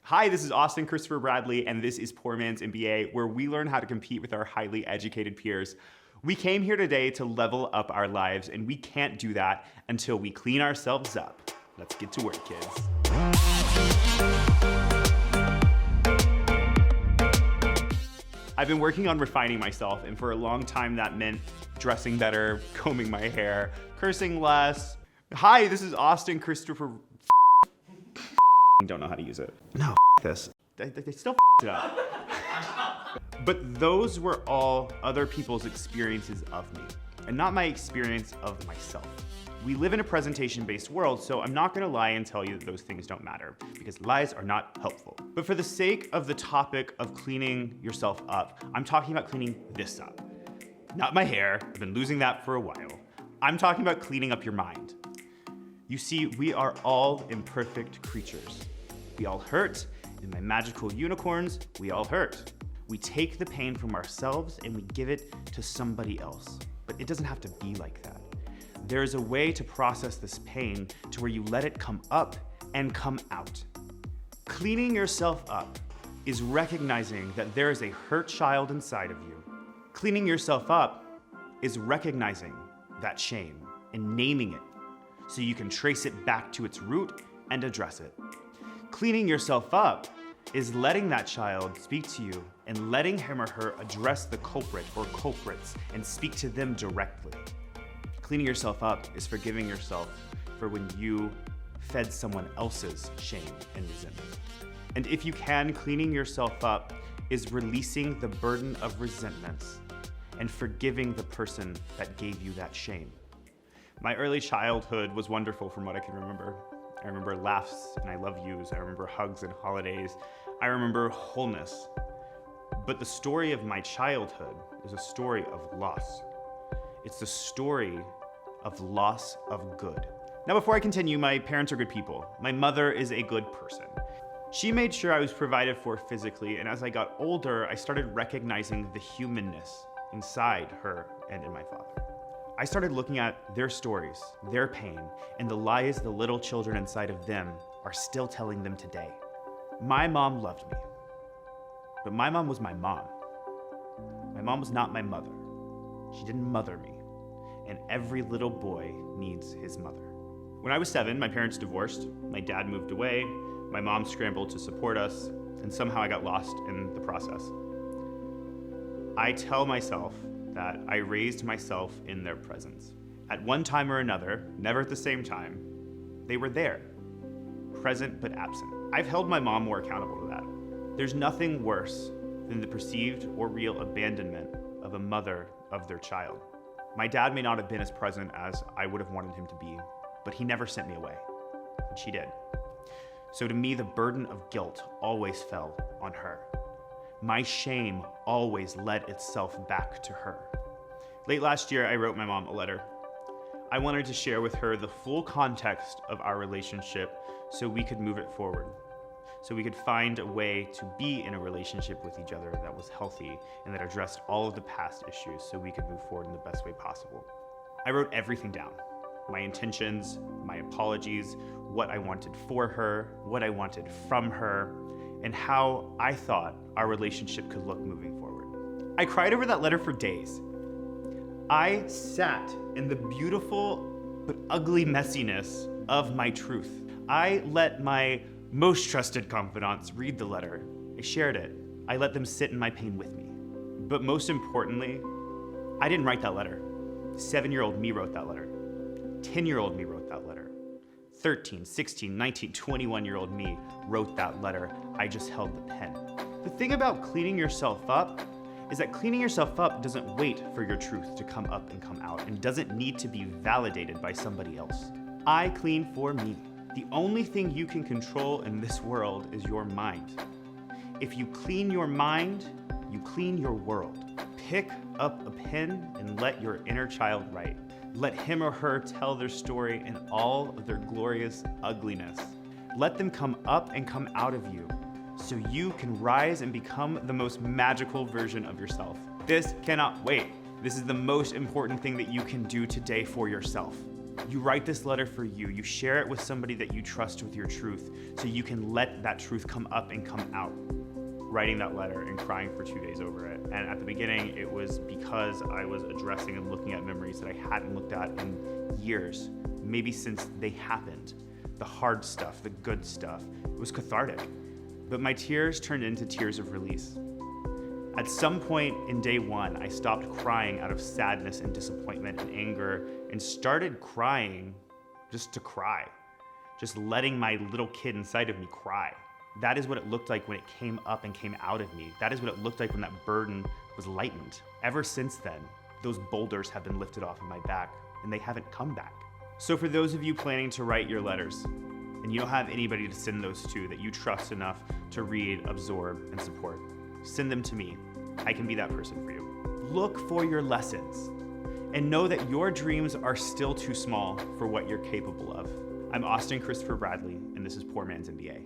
Hi, this is Austin Christopher Bradley, and this is Poor Man's MBA, where we learn how to compete with our highly educated peers. We came here today to level up our lives, and we can't do that until we clean ourselves up. Let's get to work, kids. I've been working on refining myself, and for a long time that meant dressing better, combing my hair, cursing less. Hi, this is Austin Christopher. Don't know how to use it. No, this. They still it up. But those were all other people's experiences of me, and not my experience of myself. We live in a presentation-based world, so I'm not gonna lie and tell you that those things don't matter, because lies are not helpful. But for the sake of the topic of cleaning yourself up, I'm talking about cleaning this up. Not my hair, I've been losing that for a while. I'm talking about cleaning up your mind. You see, we are all imperfect creatures. We all hurt. In my magical unicorns, we all hurt. We take the pain from ourselves and we give it to somebody else. But it doesn't have to be like that. There is a way to process this pain to where you let it come up and come out. Cleaning yourself up is recognizing that there is a hurt child inside of you. Cleaning yourself up is recognizing that shame and naming it so you can trace it back to its root and address it. Cleaning yourself up is letting that child speak to you and letting him or her address the culprit or culprits and speak to them directly. Cleaning yourself up is forgiving yourself for when you fed someone else's shame and resentment. And if you can, cleaning yourself up is releasing the burden of resentments and forgiving the person that gave you that shame. My early childhood was wonderful from what I can remember. I remember laughs and I love yous. I remember hugs and holidays. I remember wholeness. But the story of my childhood is a story of loss. It's the story of loss of good. Now, before I continue, my parents are good people. My mother is a good person. She made sure I was provided for physically, and as I got older, I started recognizing the humanness inside her and in my father. I started looking at their stories, their pain, and the lies the little children inside of them are still telling them today. My mom loved me, but my mom was my mom. My mom was not my mother. She didn't mother me, and every little boy needs his mother. When I was 7, my parents divorced, my dad moved away, my mom scrambled to support us, and somehow I got lost in the process. I tell myself that I raised myself in their presence. At one time or another, never at the same time, they were there, present but absent. I've held my mom more accountable to that. There's nothing worse than the perceived or real abandonment of a mother of their child. My dad may not have been as present as I would have wanted him to be, but he never sent me away, and she did. So to me, the burden of guilt always fell on her. My shame always led itself back to her. Late last year, I wrote my mom a letter. I wanted to share with her the full context of our relationship so we could move it forward, so we could find a way to be in a relationship with each other that was healthy and that addressed all of the past issues so we could move forward in the best way possible. I wrote everything down. My intentions, my apologies, what I wanted for her, what I wanted from her, and how I thought our relationship could look moving forward. I cried over that letter for days. I sat in the beautiful but ugly messiness of my truth. I let my most trusted confidants read the letter. I shared it. I let them sit in my pain with me. But most importantly, I didn't write that letter. 7-year-old me wrote that letter. 10-year-old me wrote that letter. 13, 16, 19, 21-year-old me wrote that letter. I just held the pen. The thing about cleaning yourself up is that cleaning yourself up doesn't wait for your truth to come up and come out and doesn't need to be validated by somebody else. I clean for me. The only thing you can control in this world is your mind. If you clean your mind, you clean your world. Pick up a pen and let your inner child write. Let him or her tell their story in all of their glorious ugliness. Let them come up and come out of you so you can rise and become the most magical version of yourself. This cannot wait. This is the most important thing that you can do today for yourself. You write this letter for you. You share it with somebody that you trust with your truth so you can let that truth come up and come out. Writing that letter and crying for 2 days over it. And at the beginning, it was because I was addressing and looking at memories that I hadn't looked at in years, maybe since they happened. The hard stuff, the good stuff. It was cathartic. But my tears turned into tears of release. At some point in day one, I stopped crying out of sadness and disappointment and anger and started crying just to cry. Just letting my little kid inside of me cry. That is what it looked like when it came up and came out of me. That is what it looked like when that burden was lightened. Ever since then, those boulders have been lifted off of my back and they haven't come back. So for those of you planning to write your letters, and you don't have anybody to send those to that you trust enough to read, absorb, and support, send them to me. I can be that person for you. Look for your lessons and know that your dreams are still too small for what you're capable of. I'm Austin Christopher Bradley, and this is Poor Man's MBA.